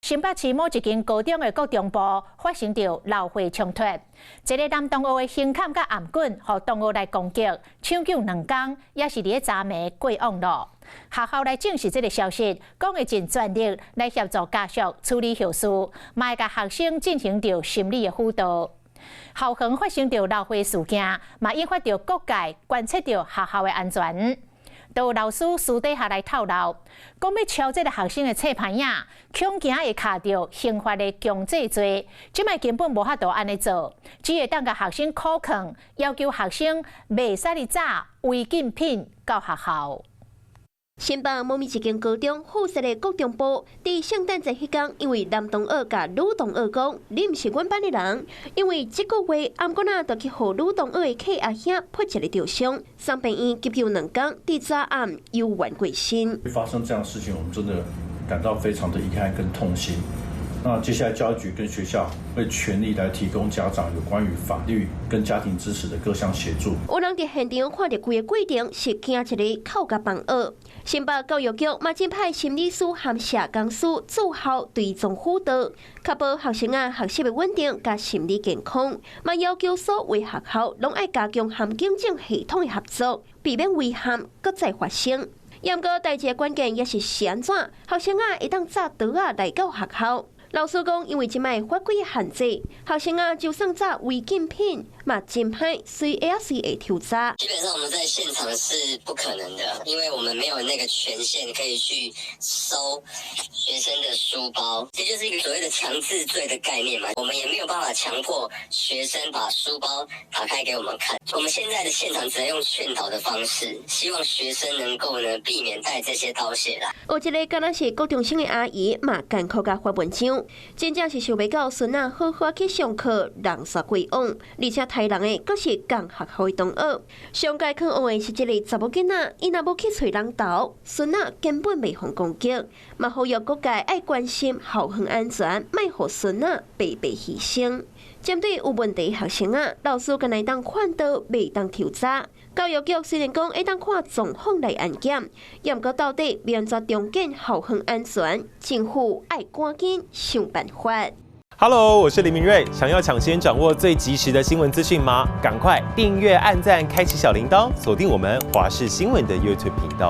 新北市某一间高中的国中部发生着闹火冲突，一个男同学的胸坎甲颔棍，互同学来攻击，抢救2天，也是伫咧昨暝过网络。学校来证实这个消息，讲会尽全力来协助家属处理后事，嘛会甲学生进行着心理的辅导。校园发生着闹火事件，嘛引发着各界关切着学校的安全。都有老师私底下来透露，讲要抄这个学生的册牌影，恐惊会卡到刑法的强制罪，即摆根本无法度安尼做，只会当甲学生苦劝，要求学生袂使哩早违禁品到学校。新北某一间高中附设的国中部，伫圣诞节迄天，因为男同学甲女同学讲，你毋是阮班的人，因为这个月暗哥仔就去互女同学的客阿兄扑一个重伤，送病院急救2天，伫早暗有缘过身。发生这样的事情，我们真的感到非常的遗憾跟痛心。那接下来教育局跟学校会全力来提供家长有关于法律跟家庭支持的各项协助。有人伫现场看到规个过程，是惊一个扣甲放学。新北教育局嘛正派心理师和社工师驻校追踪辅导，确保学生学习的稳定甲心理健康。嘛要求所有学校拢爱加强和警政系统的合作，避免遗憾搁再发生。不过代志的关键也是安怎，学生会当早倒来到学校。老师讲，因为即摆法规限制，学生就算早违禁品，嘛真歹随 ARC 会抽查。基本上我们在现场是不可能的，因为我们没有那个权限可以去收学生的书包，这就是一个所谓的强制罪的概念嘛。我们也没有办法强迫学生把书包打开给我们看。我们现在的现场只能用劝导的方式，希望学生能够避免带这些刀械来。有一个敢若是高中生的阿姨嘛，艰苦甲发文章。真正是想要教孙好好去上课，人煞过网，而且害人的阁是共学校的同学。上届去网的是一个查某囡仔，伊若无去找人斗，孙根本袂防攻击。嘛呼吁各界爱关心校园安全，莫互孙白白牺牲。针对有问题学生老师敢会当看到，袂当抽查。教育局虽然讲会当看状况来安检，也毋过到底要安怎重建校园安全，政府爱赶紧想办法。Hello， 我是林明瑞。想要抢先掌握最及时的新闻资讯吗？赶快订阅、按赞、开启小铃铛，锁定我们华视新闻的 YouTube 频道。